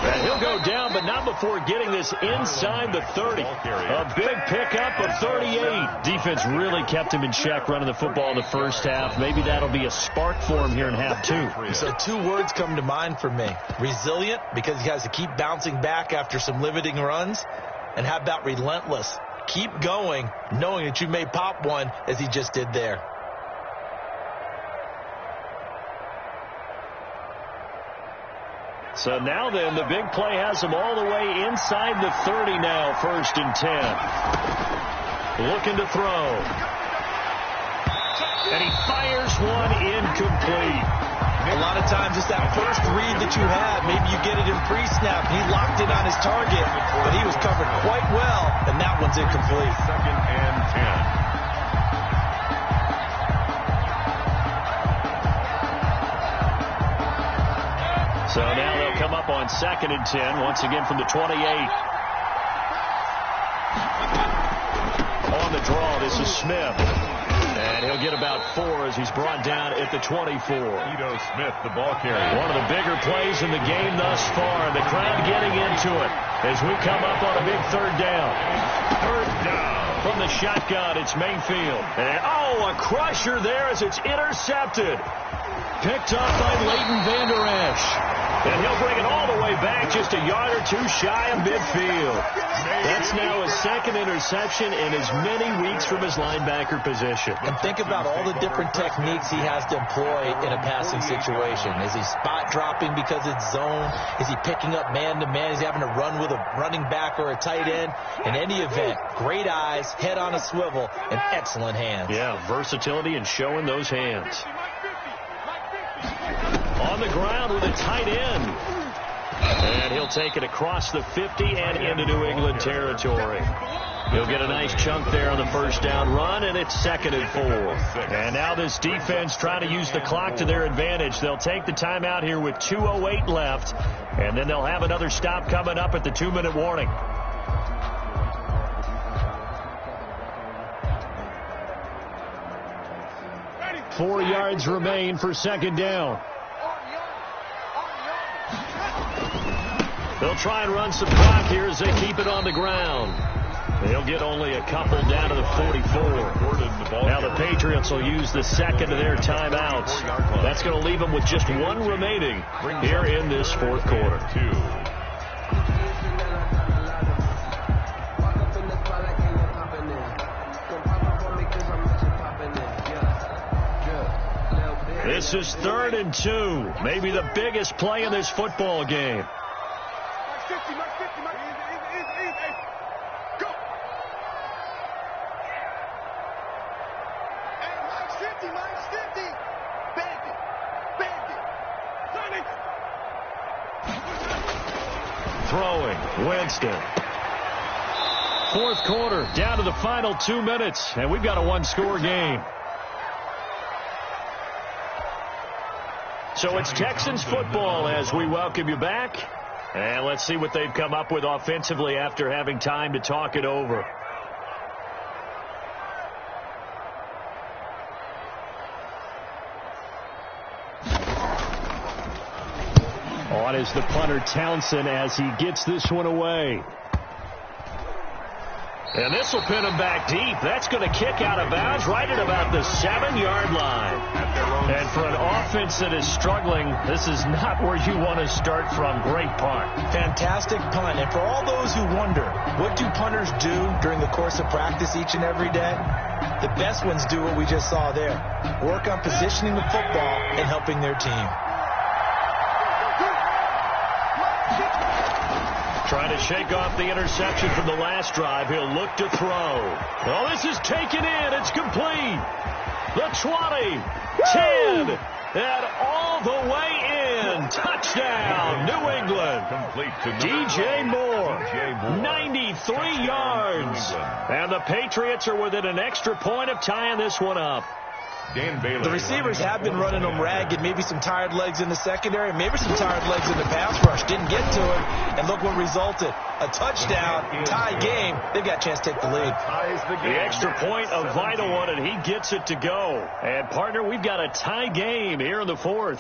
And he'll go down, but not before getting this inside the 30. A big pickup of 38. Defense really kept him in check running the football in the 1st half. Maybe that'll be a spark for him here in half 2. So 2 words come to mind for me. Resilient, because he has to keep bouncing back after some limiting runs. And how about relentless? Keep going, knowing that you may pop one, as he just did there. So now then, the big play has him all the way inside the 30 now, 1st and 10. Looking to throw. And he fires one incomplete. A lot of times it's that first read that you have. Maybe you get it in pre-snap. He locked in on his target, but he was covered quite well, and that one's incomplete. 2nd and 10. So now they'll come up on 2nd and 10, once again from the 28. On the draw, this is Smith. And he'll get about 4 as he's brought down at the 24. Ito Smith, the ball carrier. One of the bigger plays in the game thus far. And the crowd getting into it as we come up on a big third down. Third down. From the shotgun, it's Mayfield. And, a crusher there as it's intercepted. Picked up by Leighton Vander Esch. And he'll bring it all the way back just a yard or 2 shy of midfield. That's now his second interception in as many weeks from his linebacker position. And think about all the different techniques he has to employ in a passing situation. Is he spot dropping because it's zone? Is he picking up man-to-man? Is he having to run with a running back or a tight end? In any event, great eyes, head on a swivel, and excellent hands. Yeah, versatility and showing those hands. On the ground with a tight end. And he'll take it across the 50 and into New England territory. He'll get a nice chunk there on the first down run, and it's 2nd and 4. And now this defense trying to use the clock to their advantage. They'll take the timeout here with 2:08 left, and then they'll have another stop coming up at the 2-minute warning. Four yards remain for 2nd down. They'll try and run some clock here as they keep it on the ground. They'll get only a couple down to the 44. Now the Patriots will use the second of their timeouts. That's going to leave them with just 1 remaining here in this 4th quarter. This is 3rd and 2. Maybe the biggest play in this football game. Throwing, Winston. 4th quarter, down to the final 2 minutes, and we've got a 1-score game. So it's Texans football as we welcome you back. And let's see what they've come up with offensively after having time to talk it over. On is the punter Townsend as he gets this one away. And this will pin him back deep. That's going to kick out of bounds right at about the 7-yard line. And for an offense that is struggling, this is not where you want to start from. Great punt. Fantastic punt. And for all those who wonder, what do punters do during the course of practice each and every day? The best ones do what we just saw there. Work on positioning the football and helping their team. Trying to shake off the interception from the last drive. He'll look to throw. Well, this is taken in. It's complete. The 20, 10, and all the way in. Touchdown, New England. Complete to DJ Moore, 93 yards. And the Patriots are within an extra point of tying this one up. Dan Bailey. The receivers have been running them ragged. Maybe some tired legs in the secondary, maybe some tired legs in the pass rush. Didn't get to it, and look what resulted. A touchdown, tie game. They've got a chance to take the lead. The extra point, a vital one, and he gets it to go. And, partner, we've got a tie game here in the 4th.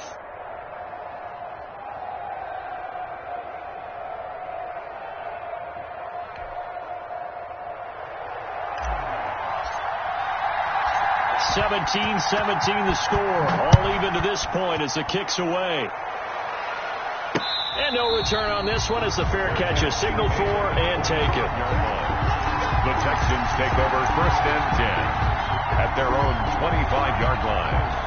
(17-17) the score. All even to this point as the kick's away. And no return on this one as the fair catch is signaled for and taken. The Texans take over 1st and 10 at their own 25-yard line.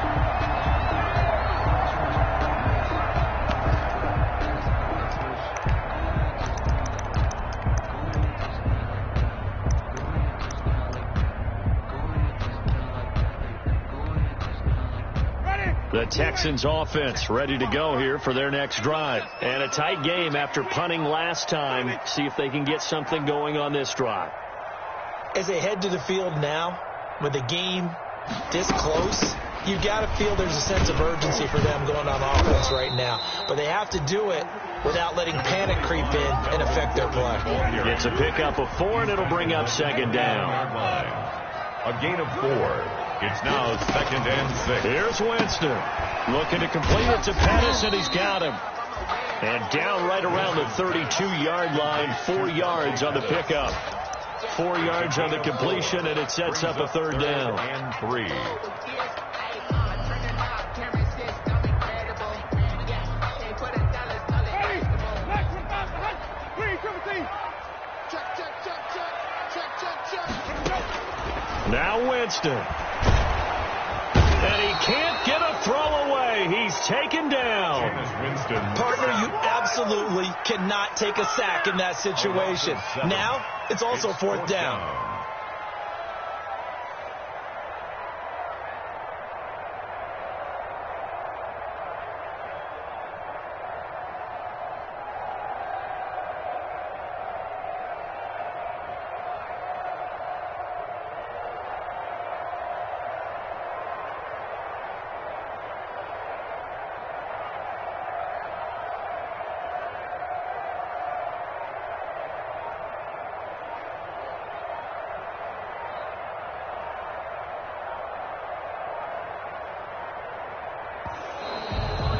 The Texans offense ready to go here for their next drive. And a tight game after punting last time. See if they can get something going on this drive. As they head to the field now, with the game this close, you got to feel there's a sense of urgency for them going on offense right now. But they have to do it without letting panic creep in and affect their play. It's a pickup of 4, and it'll bring up 2nd down. A gain of 4. It's now 2nd and 6. Here's Winston. Looking to complete it to Pettis, and he's got him. And down right around the 32-yard line, 4 yards on the pickup. 4 yards on the completion, and it sets up a 3rd down. And 3. Now Winston. And he can't get a throw away. He's taken down. Partner, you absolutely cannot take a sack in that situation. Now, it's also 4th down.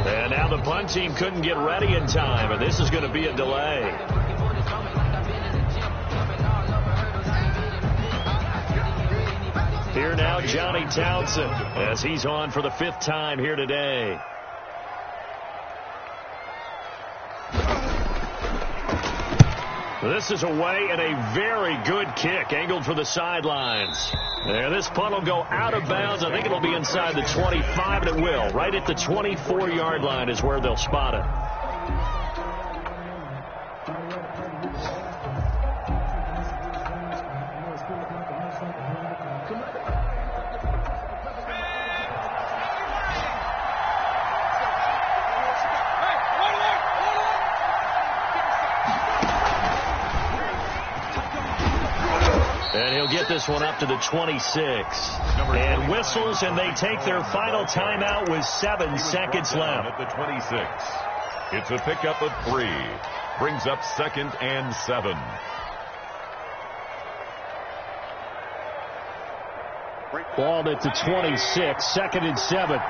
And now the punt team couldn't get ready in time, and this is going to be a delay. Here now, Johnny Townsend, as he's on for the 5th time here today. This is away, and a very good kick, angled for the sidelines. And this punt will go out of bounds. I think it'll be inside the 25, and it will. Right at the 24-yard line is where they'll spot it. And he'll get this one up to the 26. And whistles, and they take their final timeout with 7 seconds left. At the 26. It's a pickup of 3. Brings up 2nd and 7. Ball at the 26, 2nd and 7.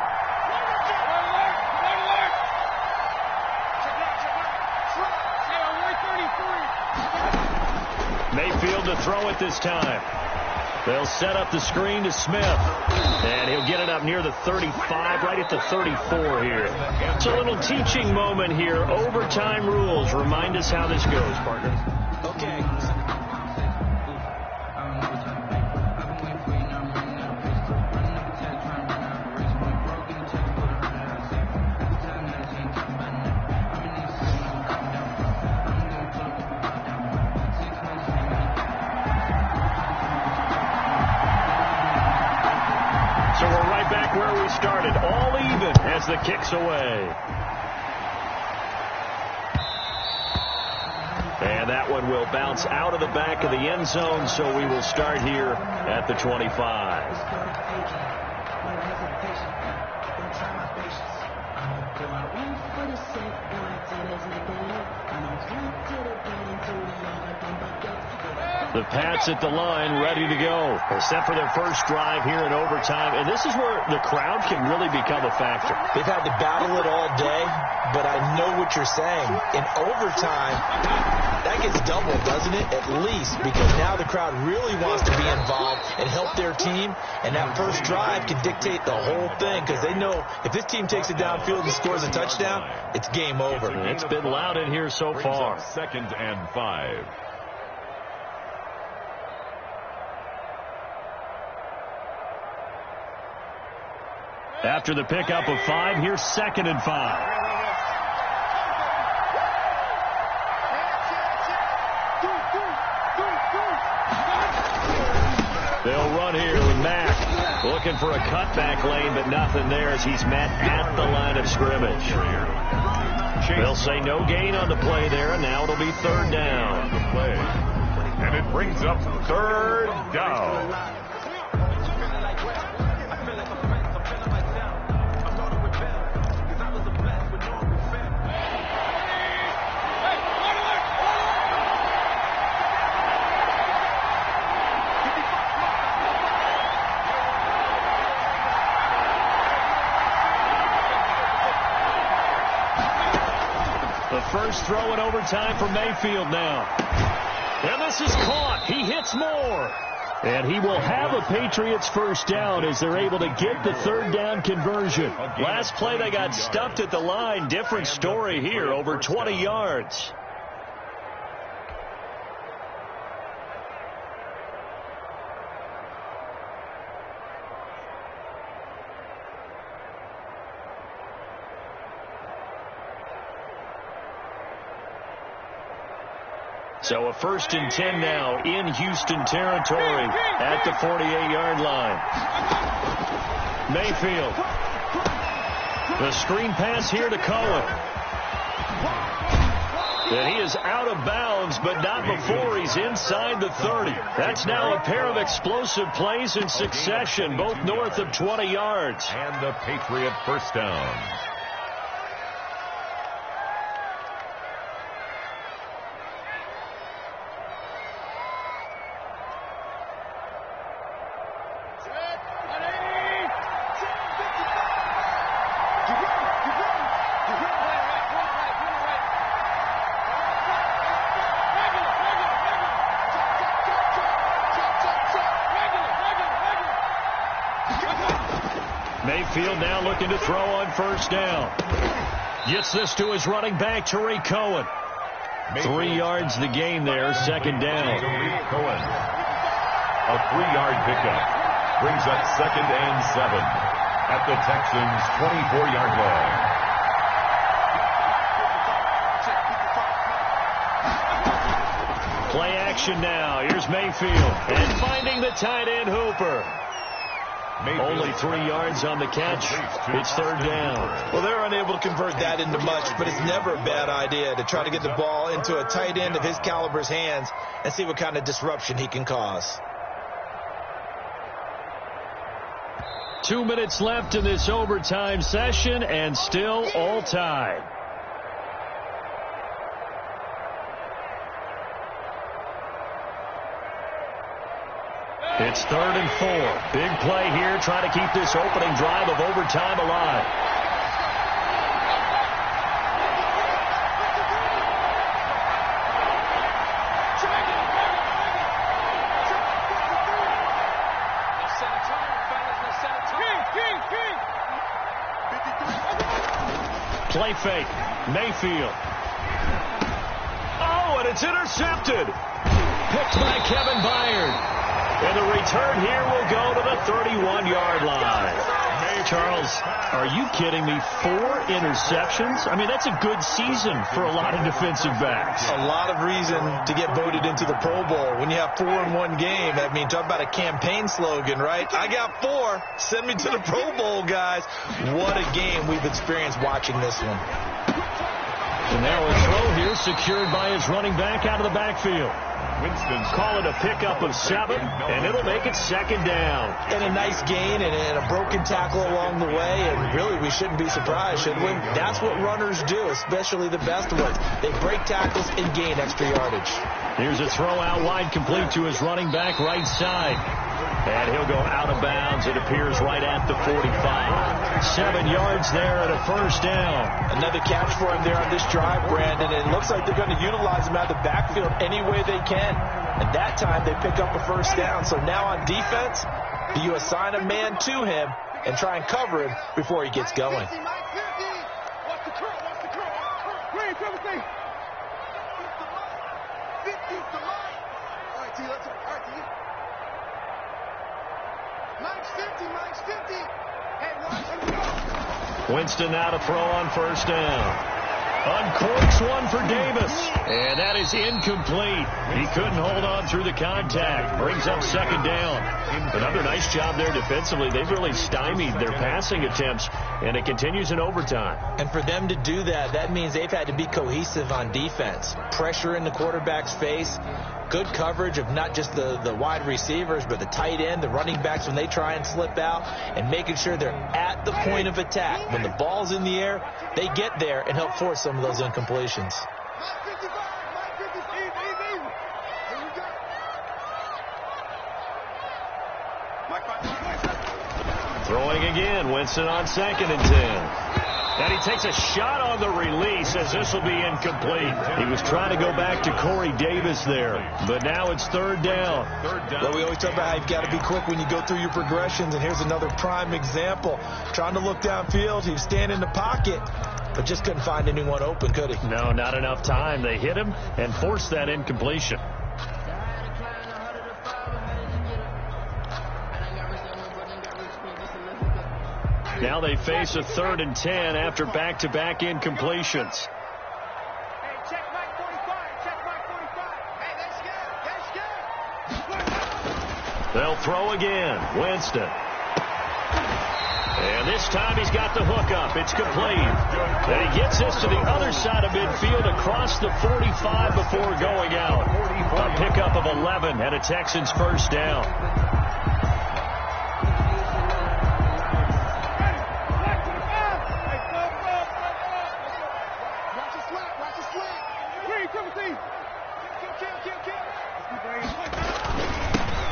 Mayfield to throw it this time. They'll set up the screen to Smith. And he'll get it up near the 35, right at the 34 here. It's a little teaching moment here. Overtime rules. Remind us how this goes, partner. Okay. So we're right back where we started, all even as the kick's away. And that one will bounce out of the back of the end zone, so we will start here at the 25. The Pats at the line, ready to go. They're set for their first drive here in overtime. And this is where the crowd can really become a factor. They've had to battle it all day, but I know what you're saying. In overtime, that gets doubled, doesn't it? At least, because now the crowd really wants to be involved and help their team. And that first drive can dictate the whole thing, because they know if this team takes it downfield and scores a touchdown, it's game over. It's been loud in here so far. 2nd and 5. After the pickup of 5, here's 2nd and 5. They'll run here with Mack. Looking for a cutback lane, but nothing there as he's met at the line of scrimmage. They'll say no gain on the play there, and now it'll be 3rd down. And it brings up 3rd down. first throw in overtime for Mayfield now. And this is caught. He hits more. And he will have a Patriots first down as they're able to get the third down conversion. Last play, they got stuffed at the line. Different story here, over 20 yards. So a 1st and 10 now in Houston territory at the 48-yard line. Mayfield. The screen pass here to Cohen. And he is out of bounds, but not before he's inside the 30. That's now a pair of explosive plays in succession, both north of 20 yards. And the Patriot first down. Mayfield now looking to throw on first down. Gets this to his running back, Tariq Cohen. 3 yards the gain there, second down. Tariq Cohen. A 3-yard pickup. Brings up 2nd and 7 at the Texans' 24-yard line. Play action now. Here's Mayfield. And finding the tight end, Hooper. Only 3 yards on the catch. It's third down. Well, they're unable to convert that into much, but it's never a bad idea to try to get the ball into a tight end of his caliber's hands and see what kind of disruption he can cause. 2 minutes left in this overtime session, and still all tied. It's 3rd and 4. Big play here, trying to keep this opening drive of overtime alive. Play fake. Mayfield. Oh, and it's intercepted. Picked by Kevin Byard. And the return here will go to the 31-yard line. Hey, Charles, are you kidding me? 4 interceptions? I mean, that's a good season for a lot of defensive backs. A lot of reason to get voted into the Pro Bowl. When you have 4 in one game, I mean, talk about a campaign slogan, right? I got 4. Send me to the Pro Bowl, guys. What a game we've experienced watching this one. And now a throw here secured by his running back out of the backfield. Winston's call it a pickup of 7, and it'll make it second down. And a nice gain and a broken tackle along the way, and really we shouldn't be surprised, should we? That's what runners do, especially the best ones. They break tackles and gain extra yardage. Here's a throw out wide, complete to his running back right side. And he'll go out of bounds. It appears right at the 45. 7 yards there and a first down. Another catch for him there on this drive, Brandon. And it looks like they're going to utilize him out of the backfield any way they can. And that time they pick up a first down. So now on defense, do you assign a man to him and try and cover him before he gets going? Winston now to throw on first down. Uncorks one for Davis. And that is incomplete. He couldn't hold on through the contact. Brings up second down. Another nice job there defensively. They've really stymied their passing attempts, and it continues in overtime. And for them to do that, that means they've had to be cohesive on defense. Pressure in the quarterback's face. Good coverage of not just the wide receivers, but the tight end, the running backs when they try and slip out, and making sure they're at the point of attack. When the ball's in the air, they get there and help force some of those incompletions. Throwing again, Winston on 2nd and 10. And he takes a shot on the release as this will be incomplete. He was trying to go back to Corey Davis there, but now it's third down. Well, we always talk about how you've got to be quick when you go through your progressions, and here's another prime example. Trying to look downfield, he was standing in the pocket, but just couldn't find anyone open, could he? No, not enough time. They hit him and forced that incompletion. Now they face a 3rd and 10 after back-to-back incompletions. Hey, check Mike 45. Check Mike 45. Hey, that's good. That's good. They'll throw again. Winston. And this time he's got the hook up. It's complete. And he gets this to the other side of midfield across the 45 before going out. A pickup of 11 and a Texans first down.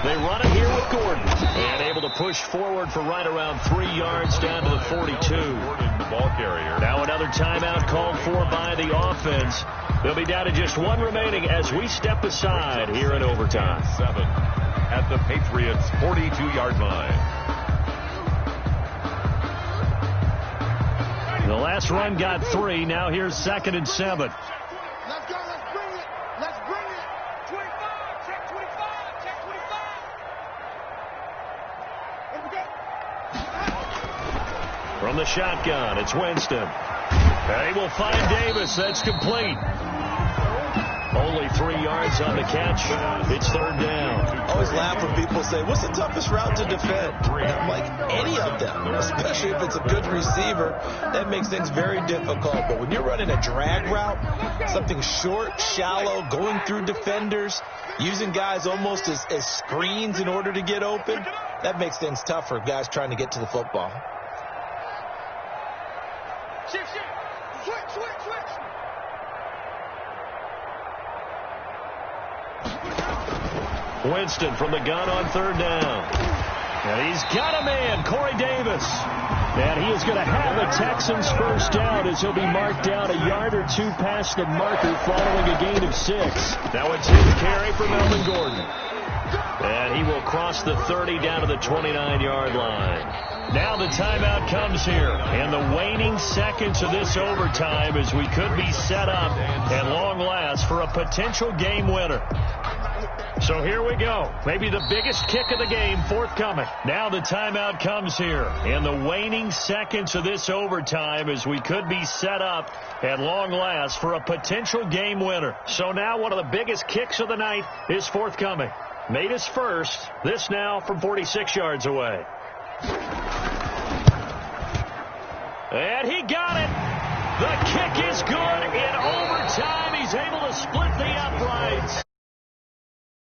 They run it here with Gordon. And able to push forward for right around 3 yards down to the 42. Now another timeout called for by the offense. They'll be down to just 1 remaining as we step aside here in overtime. 7 at the Patriots' 42-yard line. The last run got 3. Now here's 2nd and 7. Let's go. Let's bring it. Let's bring it. 25. Check 25. Check 25. From the shotgun, it's Winston. They will find Davis. That's complete. Only 3 yards on the catch. It's 3rd down. I always laugh when people say, what's the toughest route to defend? And I'm like, any of them, especially if it's a good receiver. That makes things very difficult. But when you're running a drag route, something short, shallow, going through defenders, using guys almost as screens in order to get open, that makes things tough for guys trying to get to the football. Shift. Switch. Winston from the gun on 3rd down. And he's got a man, Corey Davis. And he is going to have the Texans first down as he'll be marked down a yard or 2 past the marker following a gain of 6. Now it's his carry for Melvin Gordon. And he will cross the 30 down to the 29-yard line. Now the timeout comes here. And the waning seconds of this overtime as we could be set up at long last for a potential game winner. So here we go. Maybe the biggest kick of the game forthcoming. Now the timeout comes here. And the waning seconds of this overtime as we could be set up at long last for a potential game winner. So now one of the biggest kicks of the night is forthcoming. Made his first. This now from 46 yards away. And he got it. The kick is good in overtime. He's able to split the uprights.